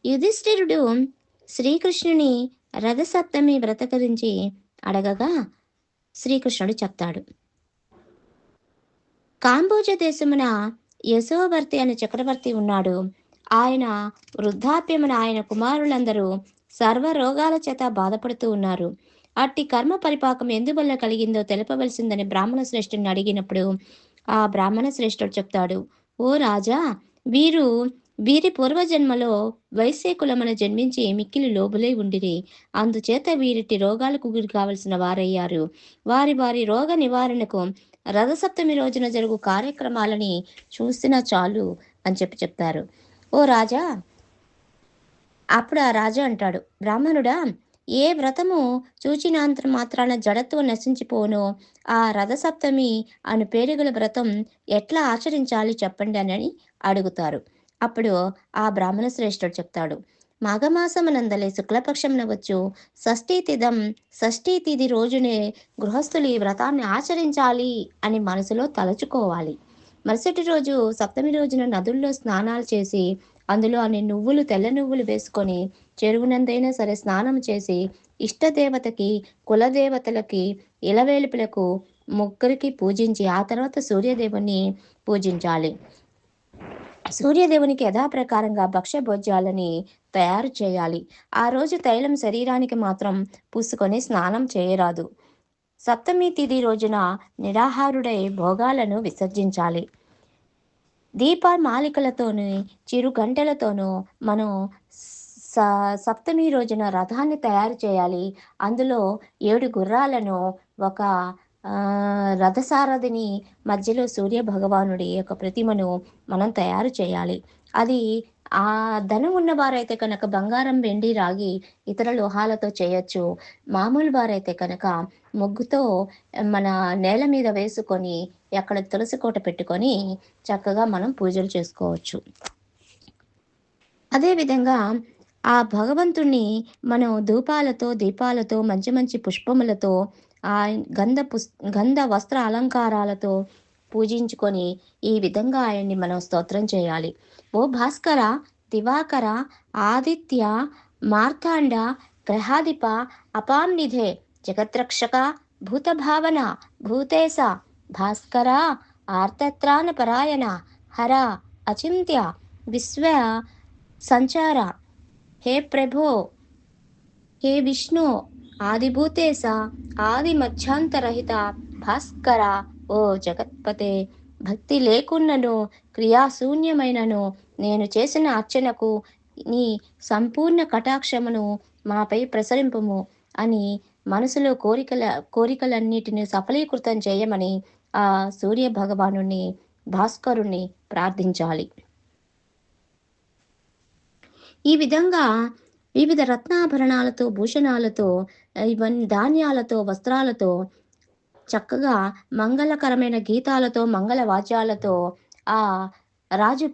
యుధిష్ఠిరుడు శ్రీకృష్ణుని రథసప్తమి వ్రత గురించి అడగగా శ్రీకృష్ణుడు చెప్తాడు. కాంబోజ దేశమున యశోవర్తి అనే చక్రవర్తి ఉన్నాడు. ఆయన వృద్ధాప్యమున ఆయన కుమారులందరూ సర్వ రోగాల చేత బాధపడుతూ ఉన్నారు. అట్టి కర్మ పరిపాకం ఎందువల్ల కలిగిందో తెలపవలసిందని బ్రాహ్మణ శ్రేష్ఠుని అడిగినప్పుడు ఆ బ్రాహ్మణ శ్రేష్ఠుడు చెప్తాడు, ఓ రాజా, వీరు వీరి పూర్వజన్మలో వైశ్యకులమున జన్మించి మిక్కిలి లోబులై ఉండిరి. అందుచేత వీరిటి రోగాలకు గురి కావలసిన వారయ్యారు. వారి వారి రోగ నివారణకు రథసప్తమి రోజున జరుగు కార్యక్రమాలని చూసినా చాలు అని చెప్తారు. ఓ రాజా, అప్పుడు ఆ రాజు అంటాడు, బ్రాహ్మణుడా, ఏ వ్రతము చూచినంత మాత్రాన జడత్వం నశించిపోను. ఆ రథసప్తమి అను పేరుగల వ్రతం ఎట్లా ఆచరించాలి చెప్పండి అని అడుగుతారు. అప్పుడు ఆ బ్రాహ్మణ శ్రేష్ఠుడు చెప్తాడు, మాఘమాసమునందలే శుక్లపక్షమునవచ్చు షష్ఠీ తిథి రోజునే గృహస్థులు ఈ వ్రతాన్ని ఆచరించాలి అని మనసులో తలచుకోవాలి. మరుసటి రోజు సప్తమి రోజున నదుల్లో స్నానాలు చేసి అందులో అన్ని నువ్వులు, తెల్ల నువ్వులు వేసుకొని చెరువునందైనా సరే స్నానం చేసి ఇష్టదేవతకి, కులదేవతలకి, ఇలవేలుపులకు ముగ్గురికి పూజించి ఆ తర్వాత సూర్యదేవుని పూజించాలి. సూర్యదేవునికి యథాప్రకారంగా భక్ష్య భోజ్యాలని తయారు చేయాలి. ఆ రోజు తైలం శరీరానికి మాత్రం పూసుకొని స్నానం చేయరాదు. సప్తమి తిథి రోజున నిరాహారుడై భోగాలను విసర్జించాలి. దీపమాలికలతోనూ చిరు గంటలతోనూ మనం సప్తమి రోజున రథాన్ని తయారు చేయాలి. అందులో 7 గుర్రాలను, ఒక రథసారథిని, మధ్యలో సూర్య భగవానుడి యొక్క ప్రతిమను మనం తయారు చేయాలి. అది ఆ ధనం ఉన్నవారైతే కనుక బంగారం, వెండి, రాగి ఇతర లోహాలతో చేయొచ్చు. మామూలు వారైతే కనుక ముగ్గుతో మన నేల మీద వేసుకొని అక్కడ తులసి కోట పెట్టుకొని చక్కగా మనం పూజలు చేసుకోవచ్చు. అదేవిధంగా ఆ భగవంతుణ్ణి మనం ధూపాలతో, దీపాలతో, మంచి మంచి పుష్పములతో, ఆ గంధ వస్త్ర అలంకారాలతో పూజించుకొని ఈ విధంగా ఆయన్ని మనం స్తోత్రం చేయాలి. ఓ భాస్కర, దివాకర, ఆదిత్య, మార్తాండ, గ్రహాధిప, అపాంనిధే, జగత్రక్షక, భూతభావన, భూతేశ, భాస్కర, ఆర్తత్రాణ పరాయణ, హర, అచింత్య, విశ్వ సంచార, హే ప్రభో, హే విష్ణు, ఆదిభూతేశ, ఆది మధ్యాంతరహిత, భాస్కర, ఓ జగత్పతే, భక్తి లేకున్నను క్రియాశూన్యమైనను నేను చేసిన అర్చనకు నీ సంపూర్ణ కటాక్షమును మాపై ప్రసరింపుము అని మనసులో కోరికలన్నిటిని సఫలీకృతం చేయమని ఆ సూర్య భగవానుని, భాస్కరుణ్ణి ప్రార్థించాలి. ఈ విధంగా వివిధ రత్నాభరణాలతో, భూషణాలతో, ఇవన్నీ ధాన్యాలతో, వస్త్రాలతో, చక్కగా మంగళకరమైన గీతాలతో, మంగళ వాద్యాలతో ఆ రాజు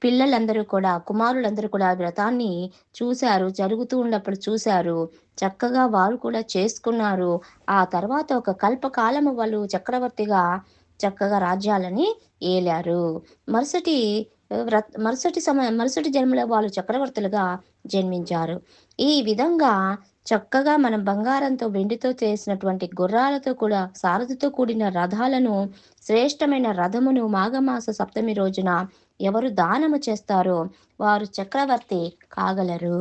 పిల్లలందరూ కూడా, కుమారులందరూ కూడా వ్రతాన్ని చూశారు. జరుగుతూ ఉన్నప్పుడు చూశారు. చక్కగా వారు కూడా చేసుకున్నారు. ఆ తర్వాత ఒక కల్పకాలము వాళ్ళు చక్రవర్తిగా చక్కగా రాజ్యాలని ఏలారు. మరుసటి మరుసటి జన్మలో వాళ్ళు చక్రవర్తులుగా జన్మించారు. ఈ విధంగా చక్కగా మనం బంగారంతో, వెండితో చేసినటువంటి గుర్రాలతో కూడా, సారథితో కూడిన రథాలను, శ్రేష్టమైన రథమును మాఘమాస సప్తమి రోజున ఎవరు దానము చేస్తారో వారు చక్రవర్తి కాగలరు.